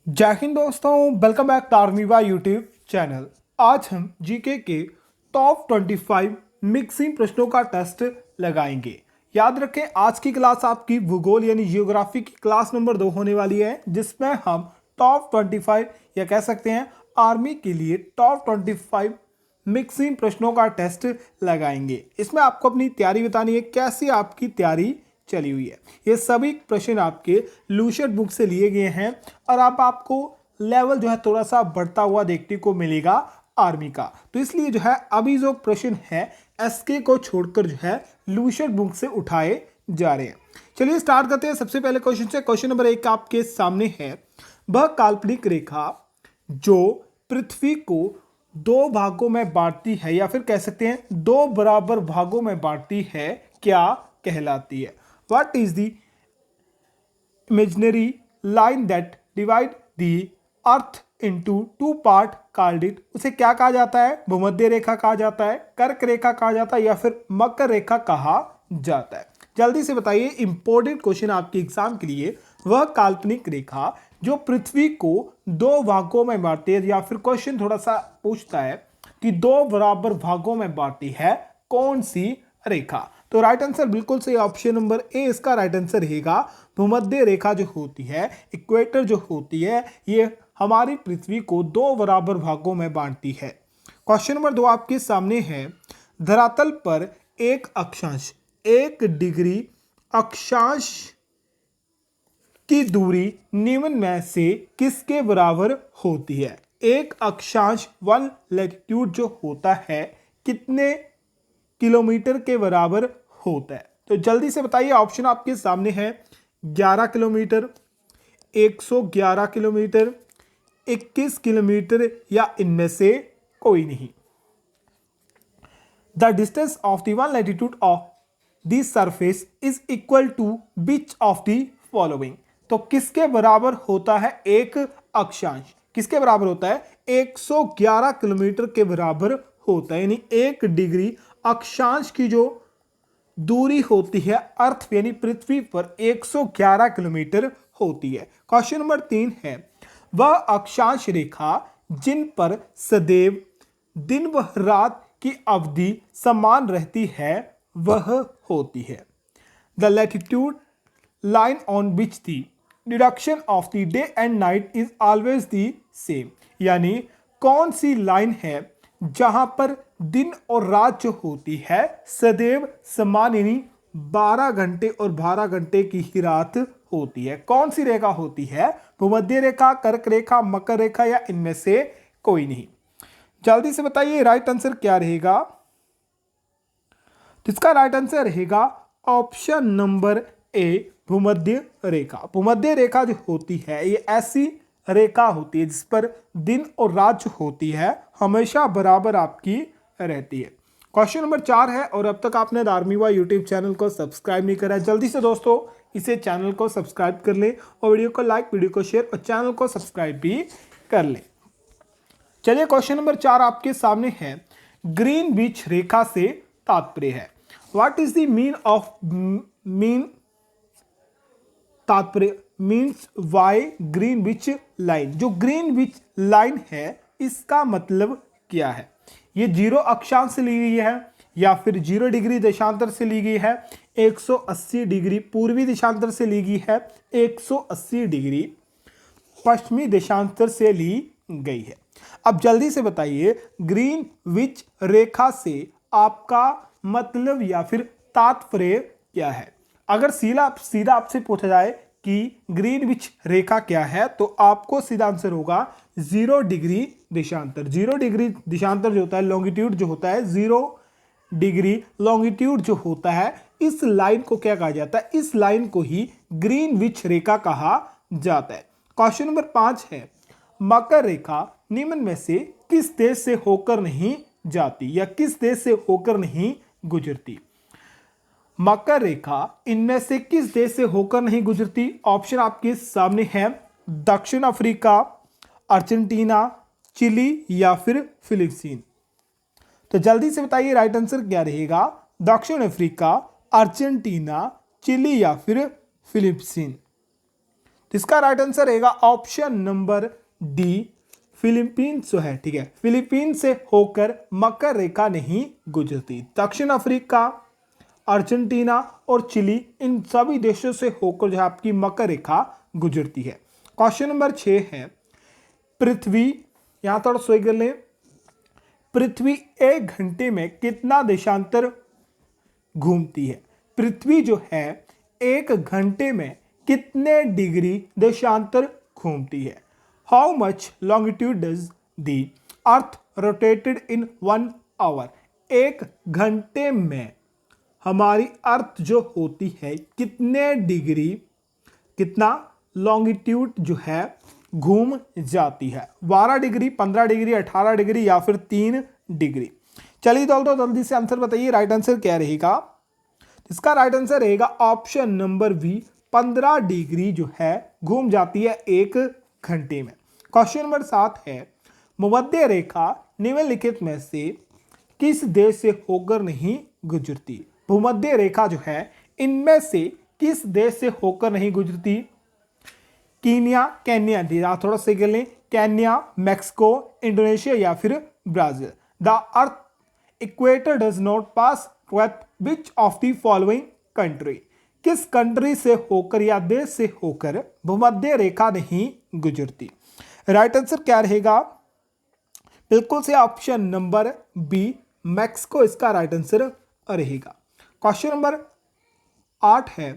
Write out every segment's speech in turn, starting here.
जय हिंद दोस्तों, वेलकम बैक टू आर्मीवा यूट्यूब चैनल। आज हम जीके के टॉप 25 मिक्सिंग प्रश्नों का टेस्ट लगाएंगे। याद रखें, आज की क्लास आपकी भूगोल यानी जियोग्राफी की क्लास नंबर 2 होने वाली है, जिसमें हम टॉप 25 या कह सकते हैं आर्मी के लिए टॉप 25 मिक्सिंग प्रश्नों का टेस्ट लगाएंगे। इसमें आपको अपनी तैयारी बतानी है, कैसी आपकी तैयारी चली हुई है। ये सभी प्रश्न आपके लूसेंट बुक से लिए गए हैं और आपको लेवल जो है थोड़ा सा बढ़ता हुआ देखने को मिलेगा आर्मी का। तो इसलिए जो है अभी जो प्रश्न है एसके को छोड़कर जो है लूसेंट बुक से उठाए जा रहे हैं। चलिए स्टार्ट करते हैं सबसे पहले क्वेश्चन से। क्वेश्चन नंबर 1 आपके सामने है, वह काल्पनिक रेखा जो पृथ्वी को दो भागों में बांटती है या फिर कह सकते हैं दो बराबर भागों में बांटती है, क्या कहलाती है? What is the imaginary line that divide the earth into two part called it? उसे क्या कहा जाता है? भूमध्य रेखा कहा जाता है, कर्क रेखा कहा जाता है या फिर मकर रेखा कहा जाता है? जल्दी से बताइए, इंपॉर्टेंट क्वेश्चन आपके एग्जाम के लिए। वह काल्पनिक रेखा जो पृथ्वी को दो भागों में बांटती है, या फिर क्वेश्चन थोड़ा सा पूछता है कि दो बराबर भागों में बांटती है, कौन सी रेखा? तो राइट आंसर बिल्कुल सही, ऑप्शन नंबर ए इसका राइट आंसर रहेगा। भूमध्य रेखा जो होती है, इक्वेटर जो होती है, ये हमारी पृथ्वी को दो बराबर भागों में बांटती है। क्वेश्चन नंबर 2 आपके सामने है, धरातल पर एक अक्षांश 1 डिग्री अक्षांश की दूरी निम्न में से किसके बराबर होती है? एक अक्षांश 1 लैटिट्यूड जो होता है कितने किलोमीटर के बराबर होता है? तो जल्दी से बताइए, ऑप्शन आपके सामने है, 11 किलोमीटर, 111 किलोमीटर, 21 किलोमीटर या इनमें से कोई नहीं। The distance of the one latitude of the surface is equal to which of the following? तो किसके बराबर होता है एक अक्षांश? किसके बराबर होता है? 111 किलोमीटर के बराबर होता है, यानी 1 डिग्री अक्षांश की जो दूरी होती है अर्थ यानी पृथ्वी पर 111 किलोमीटर होती है। क्वेश्चन नंबर 3 है, वह अक्षांश रेखा जिन पर सदैव दिन व रात की अवधि समान रहती है वह होती है? The latitude line on which the deduction of the day and night is always the same, यानी कौन सी लाइन है जहां पर दिन और रात जो होती है सदैव समान, यानी 12 घंटे और 12 घंटे की ही रात होती है? कौन सी रेखा होती है? भूमध्य रेखा, कर्क रेखा, मकर रेखा या इनमें से कोई नहीं? जल्दी से बताइए राइट आंसर क्या रहेगा। तो इसका राइट आंसर रहेगा ऑप्शन नंबर ए, भूमध्य रेखा। भूमध्य रेखा जो होती है ये ऐसी रेखा होती है जिस पर दिन और रात जो होती है हमेशा बराबर आपकी रहती है। क्वेश्चन नंबर 4 है, और अब तक आपने आर्मीवा यूट्यूब चैनल को सब्सक्राइब नहीं करा है, जल्दी से दोस्तों इसे चैनल को सब्सक्राइब कर ले और वीडियो को लाइक, वीडियो को शेयर और चैनल को सब्सक्राइब भी कर ले। चलिए क्वेश्चन नंबर 4 आपके सामने है, ग्रीन बीच रेखा से तात्पर्य है। What is the mean of mean तात्पर्य means why Greenwich line? जो ग्रीन विच लाइन है इसका मतलब क्या है? ये 0 अक्षांश से ली गई है या फिर 0 डिग्री देशांतर से ली गई है, 180 डिग्री पूर्वी देशांतर से ली गई है, 180 डिग्री पश्चिमी देशांतर से ली गई है। अब जल्दी से बताइए, ग्रीन विच रेखा से आपका मतलब या फिर तात्पर्य क्या है? अगर सीधा आपसे पूछा जाए कि ग्रीन विच रेखा क्या है, तो आपको सीधा आंसर होगा 0 डिग्री देशांतर। 0 डिग्री देशांतर जो होता है, लॉन्गिट्यूड जो होता है, 0 डिग्री लॉन्गिट्यूड जो होता है, इस लाइन को क्या कहा जाता है? इस लाइन को ही ग्रीन विच रेखा कहा जाता है। क्वेश्चन नंबर 5 है, मकर रेखा निम्न में से किस देश से होकर नहीं जाती या किस देश से होकर नहीं गुजरती? मकर रेखा इनमें से किस देश से होकर नहीं गुजरती? ऑप्शन आपके सामने है, दक्षिण अफ्रीका, अर्जेंटीना, चिली या फिर फिलीपींस। तो जल्दी से बताइए राइट आंसर क्या रहेगा? दक्षिण अफ्रीका, अर्जेंटीना, चिली या फिर फिलीपींस। तो इसका राइट आंसर रहेगा ऑप्शन नंबर डी, फिलीपींस जो है, ठीक है, फिलीपींस से होकर मकर रेखा नहीं गुजरती। दक्षिण अफ्रीका, अर्जेंटीना और चिली, इन सभी देशों से होकर जो है आपकी मकर रेखा गुजरती है। क्वेश्चन नंबर 6 है, पृथ्वी, यहां थोड़ा सोच कर लें, पृथ्वी 1 घंटे में कितना देशांतर घूमती है? पृथ्वी जो है 1 घंटे में कितने डिग्री देशांतर घूमती है? How much longitude does the earth rotated in 1 hour? 1 घंटे में हमारी अर्थ जो होती है कितने डिग्री, कितना लॉन्गिट्यूड जो है घूम जाती है? 12 डिग्री, 15 डिग्री, 18 डिग्री या फिर 3 डिग्री? चलिए दोस्तों जल्दी से आंसर बताइए, राइट आंसर क्या रहेगा? इसका राइट आंसर रहेगा ऑप्शन नंबर बी, 15 डिग्री जो है घूम जाती है 1 घंटे में। क्वेश्चन नंबर 7 है, भूमध्य रेखा निम्नलिखित में से किस देश से होकर नहीं गुजरती? भूमध्य रेखा जो है इनमें से किस देश से होकर नहीं गुजरती? कीनिया, केन्या, थोड़ा सा कर लें, केन्या, मैक्सिको, इंडोनेशिया या फिर Brazil. The earth equator does not pass which of the following country? किस कंट्री से होकर या देश से होकर भूमध्य रेखा नहीं गुजरती? राइट आंसर क्या रहेगा? बिल्कुल से ऑप्शन नंबर बी, मैक्सिको इसका राइट आंसर रहेगा। क्वेश्चन नंबर 8 है,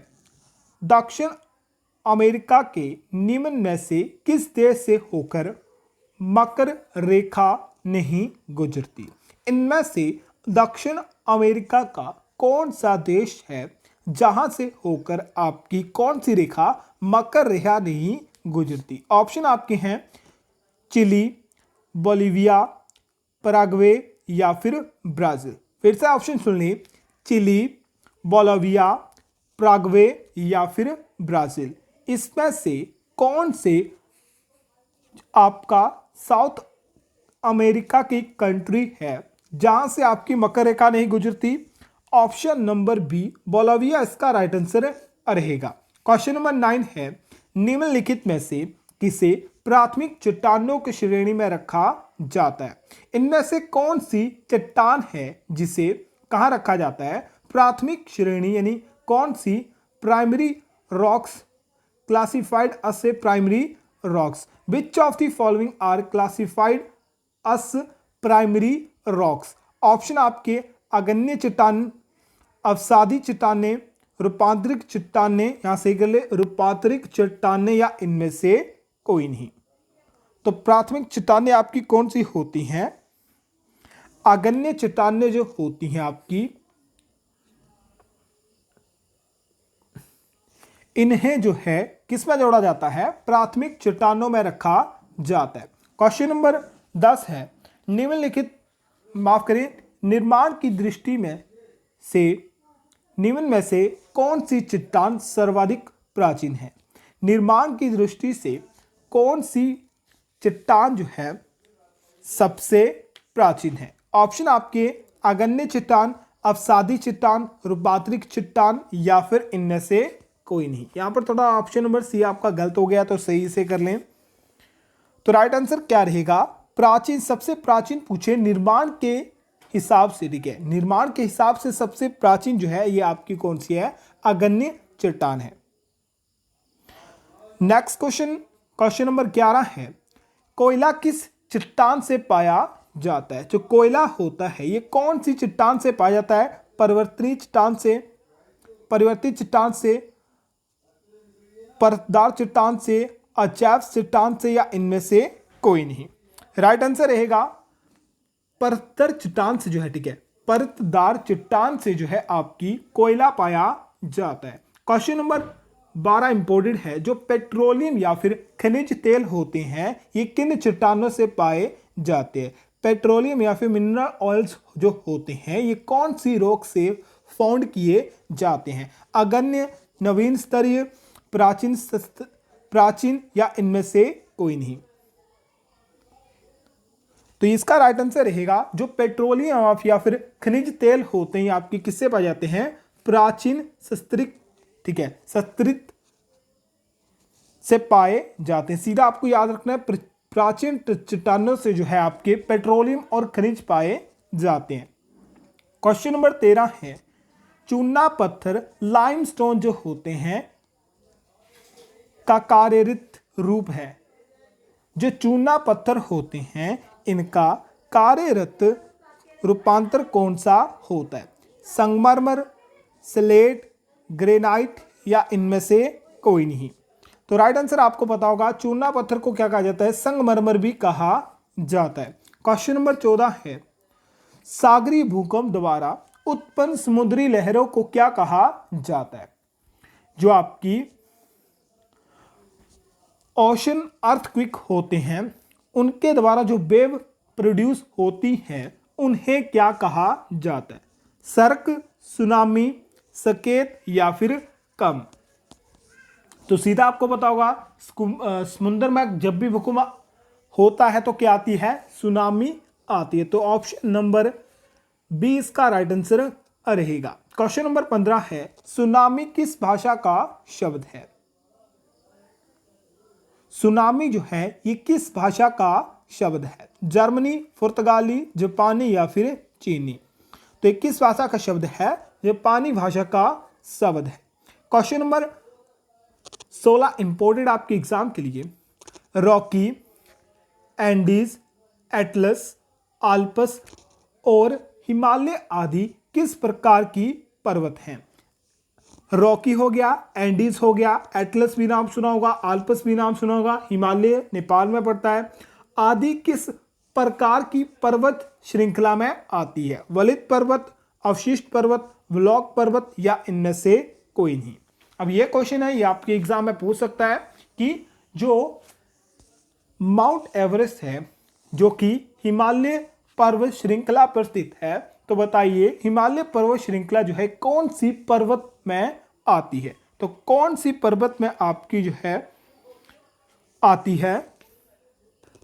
दक्षिण अमेरिका के निम्न में से किस देश से होकर मकर रेखा नहीं गुजरती? इनमें से दक्षिण अमेरिका का कौन सा देश है जहां से होकर आपकी कौन सी रेखा मकर रेखा नहीं गुजरती? ऑप्शन आपके हैं चिली, बोलिविया, पैराग्वे या फिर ब्राजील। फिर से ऑप्शन सुन लें, चिली, बोलिविया, पैराग्वे या फिर ब्राजील। इसमें से कौन से आपका साउथ अमेरिका की कंट्री है जहां से आपकी मकर रेखा नहीं गुजरती? ऑप्शन नंबर बी, बोलिविया इसका राइट आंसर रहेगा। क्वेश्चन नंबर 9 है, निम्नलिखित में से किसे प्राथमिक चट्टानों की श्रेणी में रखा जाता है? इनमें से कौन सी चट्टान है जिसे कहां रखा जाता है? प्राथमिक श्रेणी, यानी कौन सी primary rocks classified as a primary rocks? Which of the following are classified as primary rocks? Option आपके अगण्य चट्टान, अवसादी चट्टाने, रूपांतरित चट्टाने, यहां से कर ले रूपांतरित चट्टाने या इनमें से कोई नहीं। तो प्राथमिक चट्टाने आपकी कौन सी होती हैं? अगण्य चट्टाने जो होती हैं आपकी, इन्हें जो है किसमें जोड़ा जाता है? प्राथमिक चट्टानों में रखा जाता है। क्वेश्चन नंबर 10 है, निम्नलिखित, माफ करें, निर्माण की दृष्टि में से निम्न में से कौन सी चट्टान सर्वाधिक प्राचीन है? निर्माण की दृष्टि से कौन सी चट्टान जो है सबसे प्राचीन है? ऑप्शन आपके अगण्य चट्टान, अवसादी चट्टान, रूपांतरित चट्टान या फिर इनमें से कोई नहीं। यहां पर थोड़ा ऑप्शन नंबर सी आपका गलत हो गया, तो सही से कर लें। तो राइट आंसर क्या रहेगा? प्राचीन, सबसे प्राचीन पूछे निर्माण के हिसाब से, ठीक है, निर्माण के हिसाब से सबसे प्राचीन जो है ये आपकी कौन सी है? अगण्य चट्टान है। नेक्स्ट क्वेश्चन, क्वेश्चन नंबर 11 है, कोयला किस चट्टान से पाया जाता है? जो कोयला होता है ये कौन सी चट्टान से पाया जाता है? परिवर्तनीय चट्टान से, परिवर्तित चट्टान से, परतदार चट्टान से, अजैव चट्टान से या इनमें से कोई नहीं? राइट आंसर रहेगा परतदार चट्टान से जो है, ठीक है, परतदार चट्टान से जो है आपकी कोयला पाया जाता है। क्वेश्चन नंबर 12 इंपोर्टेड है, जो पेट्रोलियम या फिर खनिज तेल होते हैं ये किन चट्टानों से पाए जाते हैं? पेट्रोलियम या फिर मिनरल ऑयल्स जो होते हैं ये कौन सी रॉक से फाउंड किए जाते हैं? अगण्य, नवीन स्तरीय, प्राचीन या इनमें से कोई नहीं? तो इसका राइट आंसर रहेगा जो पेट्रोलियम या फिर खनिज तेल होते हैं आपके किससे पाए जाते हैं? प्राचीन सस्तरित, ठीक है, से पाए जाते हैं। सीधा आपको याद रखना है, प्राचीन चट्टानों से जो है आपके पेट्रोलियम और खनिज पाए जाते हैं। क्वेश्चन नंबर 13 है, चूना पत्थर लाइमस्टोन जो होते हैं का कार्यरित रूप है। जो चूना पत्थर होते हैं इनका कार्यरत रूपांतर कौन सा होता है? संगमरमर, स्लेट, ग्रेनाइट या इनमें से कोई नहीं। तो राइट आंसर आपको पता होगा, चूना पत्थर को क्या कहा जाता है? संगमरमर भी कहा जाता है। क्वेश्चन नंबर 14 है, सागरी भूकंप द्वारा उत्पन्न समुद्री लहरों को क्या कहा जाता है? जो आपकी ओशन अर्थक्वेक होते हैं उनके द्वारा जो वेव प्रोड्यूस होती है उन्हें क्या कहा जाता है? सर्क, सुनामी, सकेत या फिर कम? तो सीधा आपको पता होगा, समुद्र में जब भी भूकंप होता है तो क्या आती है? सुनामी आती है। तो ऑप्शन नंबर बी इसका राइट आंसर रहेगा। क्वेश्चन नंबर 15 है, सुनामी किस भाषा का शब्द है? सुनामी जो है ये किस भाषा का शब्द है? जर्मनी, पुर्तगाली, जापानी या फिर चीनी? तो ये किस भाषा का शब्द है? जापानी भाषा का शब्द है। क्वेश्चन नंबर 16 इंपोर्टेंट आपके एग्जाम के लिए, रॉकी, एंडीज, एटलस, आल्प्स और हिमालय आदि किस प्रकार की पर्वत हैं? रॉकी हो गया, एंडीज हो गया, एटलस भी नाम सुना होगा, आल्प्स भी नाम सुना होगा, हिमालय नेपाल में पड़ता है, आदि किस प्रकार की पर्वत श्रृंखला में आती है? वलित पर्वत, अवशिष्ट पर्वत, व्लॉग पर्वत या इनमें से कोई नहीं? अब ये क्वेश्चन है, ये आपके एग्जाम में पूछ सकता है कि जो माउंट एवरेस्ट है जो कि हिमालय पर्वत श्रृंखला पर स्थित है, तो बताइए हिमालय पर्वत श्रृंखला जो है कौन सी पर्वत में आती है? तो कौन सी पर्वत में आपकी जो है आती है?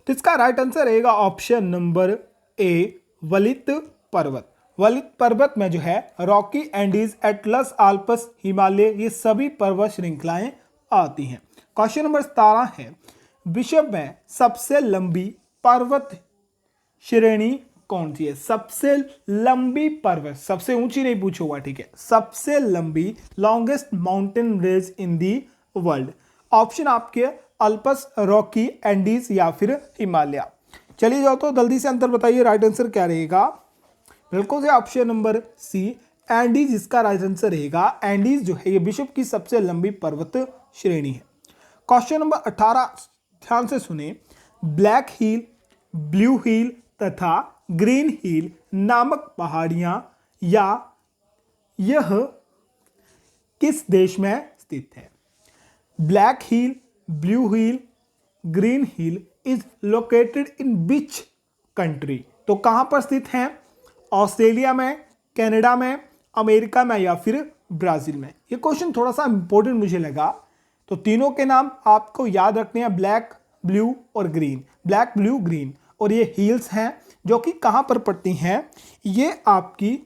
तो इसका राइट आंसर रहेगा ऑप्शन नंबर ए, वलित पर्वत। वलित पर्वत में जो है Rocky, Andes, Atlas, Alps, Himalaya ये सभी पर्वत श्रृंखलाएं आती हैं। क्वेश्चन नंबर 17 है, विश्व में सबसे लंबी पर्वत श्रेणी कौन सी है? सबसे लंबी पर्वत, सबसे ऊंची नहीं पूछा हुआ, ठीक है, सबसे लंबी, longest mountain range in the world. Option आपके अल्पस, रॉकी, एंडीज या फिर हिमालय। चलिए जाओ तो जल्दी से आंसर बताइए, राइट आंसर क्या रहेगा? बिल्कुल से ऑप्शन नंबर सी, एंडीज इसका राइट आंसर रहेगा। एंडीज जो है ये विश्व की सबसे लंबी पर्वत श्रेणी है। क्वेश्चन नंबर 18 ध्यान से सुने, ब्लैक हिल, ब्लू हिल तथा ग्रीन हिल नामक पहाड़ियां या यह किस देश में स्थित है? Black hill, blue hill, Green Hill is located in which country? तो कहां पर स्थित है? ऑस्ट्रेलिया में, कनाडा में, अमेरिका में या फिर ब्राजील में? ये क्वेश्चन थोड़ा सा इंपॉर्टेंट मुझे लगा, तो तीनों के नाम आपको याद रखने हैं, ब्लैक, ब्लू और ग्रीन। ब्लैक, ब्लू, ग्रीन, और ये हिल्स हैं जो कि कहां पर पड़ती हैं? ये आपकी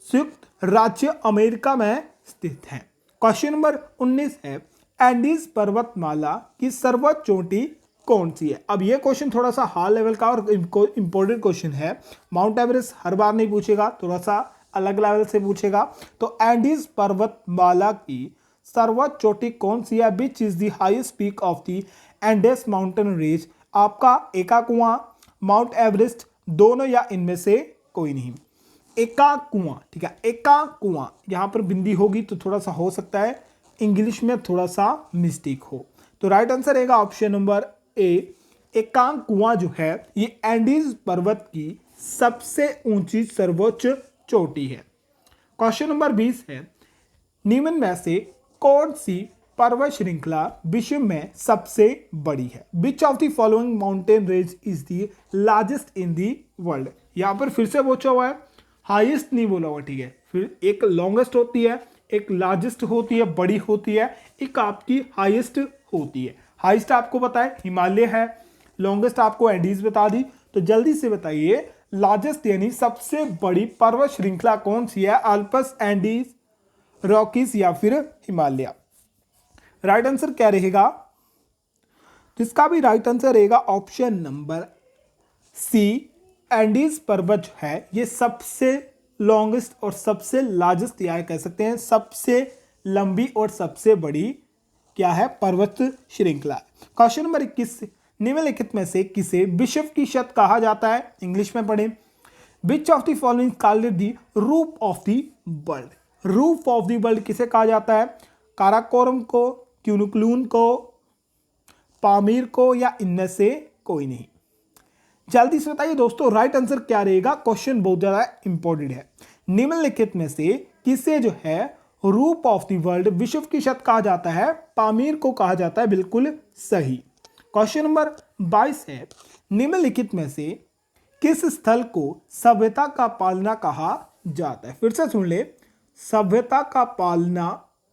संयुक्त राज्य अमेरिका में स्थित हैं। क्वेश्चन नंबर 19 है, एंडीज पर्वतमाला की सर्वोच्च चोटी कौन सी है? अब ये क्वेश्चन थोड़ा सा हाई लेवल का और इंपॉर्टेंट क्वेश्चन है। माउंट एवरेस्ट हर बार नहीं पूछेगा, थोड़ा सा अलग लेवल से पूछेगा। तो एंडीज पर्वतमाला की सर्वोच्च चोटी कौन सी है? Which is the highest peak of the Andes mountain range? आपका एकाकुआ, माउंट एवरेस्ट, दोनों या इनमें से कोई नहीं? एकाकुआ, ठीक है, एकाकुआ। यहां पर बिंदी होगी तो थोड़ा सा हो सकता है इंग्लिश में थोड़ा सा मिस्टेक हो। तो राइट आंसर रहेगा ऑप्शन नंबर ए, एकाकुआ जो है ये एंडीज पर्वत की सबसे ऊंची सर्वोच्च चोटी है। क्वेश्चन नंबर 20 है, निम्न में से कौन सी पर्वत श्रृंखला विश्व में सबसे बड़ी है? विच of the following mountain range is the largest in the world? यहां पर फिर से पूछा हुआ है, हाईएस्ट नहीं बोला हुआ, ठीक है। फिर एक लॉन्गेस्ट होती है, एक लार्जेस्ट होती है, बड़ी होती है, एक आपकी हाईएस्ट होती है। हाईएस्ट आपको पता है हिमालय है, लॉन्गेस्ट आपको एंडीज बता दी। तो जल्दी से बताइए लार्जेस्ट यानी सबसे बड़ी पर्वत श्रृंखला कौन सी है? अल्पस, एंडीज, रॉकीज या फिर हिमालय? राइट आंसर क्या रहेगा? जिसका भी राइट आंसर रहेगा ऑप्शन नंबर सी। एंडीज पर्वत जो है ये सबसे लॉन्गेस्ट और सबसे लार्जेस्ट या कह सकते हैं सबसे लंबी और सबसे बड़ी क्या है पर्वत श्रृंखला। क्वेश्चन नंबर 21, निम्नलिखित में से किसे विश्व की छत कहा जाता है? इंग्लिश में पढ़ें। विच of the following called the roof of the world? Roof of the world किसे कहा जाता है? काराकोरम को, क्यूनुक्लून को, पामीर को, या इनमें से कोई नहीं? जल्दी से बताइए दोस्तों राइट आंसर क्या रहेगा। क्वेश्चन बहुत ज्यादा इंपॉर्टेंट है। निम्नलिखित में से किसे जो है रूफ ऑफ द वर्ल्ड विश्व की छत कहा जाता है? पामीर को कहा जाता है, बिल्कुल सही। क्वेश्चन नंबर 22 है, निम्नलिखित में से किस स्थल को सभ्यता का पालना कहा जाता है? फिर से सुन ले, सभ्यता का पालना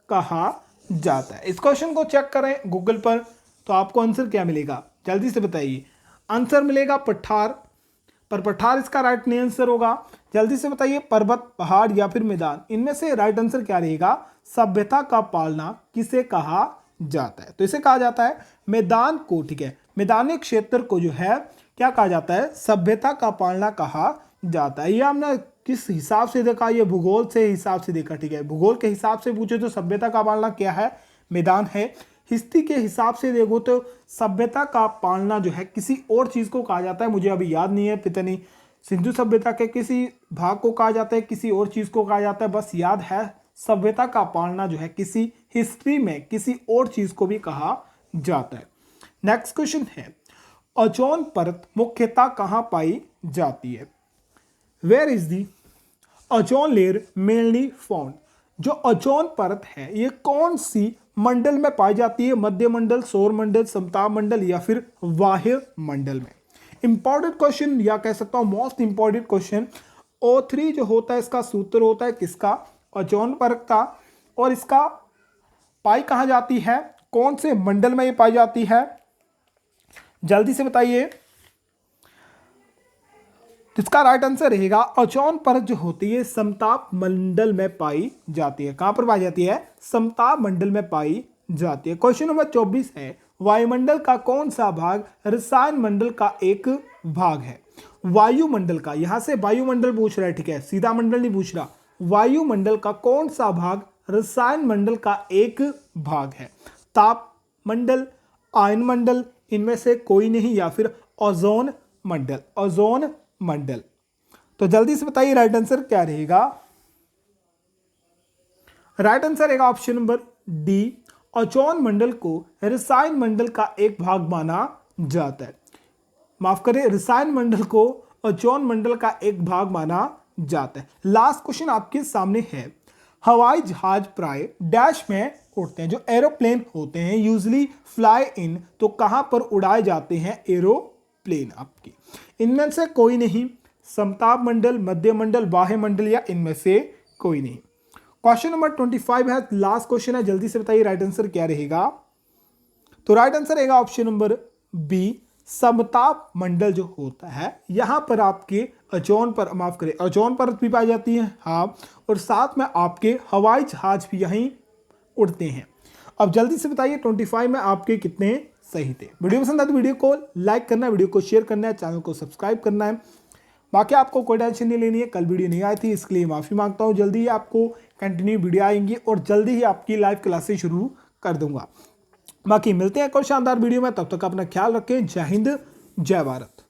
कहा जाता है। इस क्वेश्चन को चेक करें गूगल पर तो आपको आंसर क्या मिलेगा, जल्दी से बताइए। आंसर मिलेगा पठार, पर पठार इसका राइट नहीं आंसर होगा। जल्दी से बताइए पर्वत, पहाड़ या फिर मैदान, इनमें से राइट आंसर क्या रहेगा? सभ्यता का पालना किसे कहा जाता है? तो इसे कहा जाता है मैदान को, ठीक है, मैदानी क्षेत्र को जो है क्या कहा जाता है? सभ्यता का पालना कहा जाता है। ये हमने किस हिसाब से देखा? ये भूगोल से हिसाब से देखा, ठीक है। भूगोल के हिसाब से पूछे तो सभ्यता का पालना क्या है? मैदान है। हिस्ट्री के हिसाब से देखो तो सभ्यता का पालना जो है किसी और चीज को कहा जाता है, मुझे अभी याद नहीं है, पता नहीं सिंधु सभ्यता के किसी भाग को कहा जाता है, किसी और चीज को कहा जाता है, बस याद है सभ्यता का पालना जो है किसी हिस्ट्री में किसी और चीज को भी कहा जाता है। नेक्स्ट क्वेश्चन है, ओजोन परत मुख्यतः कहां पाई जाती है? Where is the ozone layer mainly found? जो ओजोन परत है ये कौन सी मंडल में पाई जाती है? मध्य मंडल, सौर मंडल, समताप मंडल या फिर वाह्य मंडल में? इंपॉर्टेंट क्वेश्चन या कह सकता हूं मोस्ट इंपॉर्टेंट क्वेश्चन। O3 जो होता है इसका सूत्र होता है किसका? ओजोन परत का। और इसका पाई कहां जाती है? कौन से मंडल में ये पाई जाती है? जल्दी से बताइए। इसका राइट आंसर रहेगा ओजोन परत जो होती है समताप मंडल में पाई जाती है। कहां पर पाई जाती है? समताप मंडल में पाई जाती है। क्वेश्चन नंबर 24 है, वायुमंडल का कौन सा भाग रसायन मंडल का एक भाग है? वायुमंडल का, यहां से वायुमंडल पूछ रहा है, ठीक है, सीधा मंडल नहीं पूछ रहा। वायुमंडल का कौन सा भाग रसायन मंडल का एक भाग है? ताप मंडल, आयन मंडल, इनमें से कोई नहीं, या फिर ओजोन मंडल? ओजोन मंडल। तो जल्दी से बताइए राइट आंसर क्या रहेगा। राइट आंसर रहेगा ऑप्शन नंबर डी, ओजोन मंडल को रसायन मंडल का एक भाग माना जाता है। माफ करें, रसायन मंडल को ओजोन मंडल का एक भाग माना जाता है। लास्ट क्वेश्चन आपके सामने है, हवाई जहाज प्राय डैश में उड़ते हैं। जो एरोप्लेन होते हैं यूजली फ्लाई इन, तो कहां पर उड़ाए जाते हैं एरोप्लेन आपकी? इनमें से कोई नहीं, समताप मंडल, मध्य मंडल, बाह्य मंडल, या इनमें से कोई नहीं। क्वेश्चन नंबर 25 है, लास्ट क्वेश्चन है, जल्दी से बताइए राइट आंसर क्या रहेगा। तो राइट आंसर रहेगा ऑप्शन नंबर बी, समताप मंडल जो होता है यहां पर आपके ओजोन पर, माफ करें, ओजोन परत भी पाई जाती है, हाँ, और साथ में आपके हवाई जहाज भी यहीं उड़ते हैं। अब जल्दी से बताइए 25 में आपके कितने सही थे। वीडियो पसंद आए तो वीडियो को लाइक करना है, वीडियो को शेयर करना है, चैनल को सब्सक्राइब करना है। बाकी आपको कोई टेंशन नहीं लेनी है, कल वीडियो नहीं आई थी इसके लिए माफी मांगता हूँ। जल्दी ही आपको कंटिन्यू वीडियो आएंगी और जल्दी ही आपकी लाइव क्लासेस शुरू कर दूंगा। बाकी मिलते हैं कोई शानदार वीडियो में, तब तक अपना ख्याल रखें। जय हिंद, जय भारत।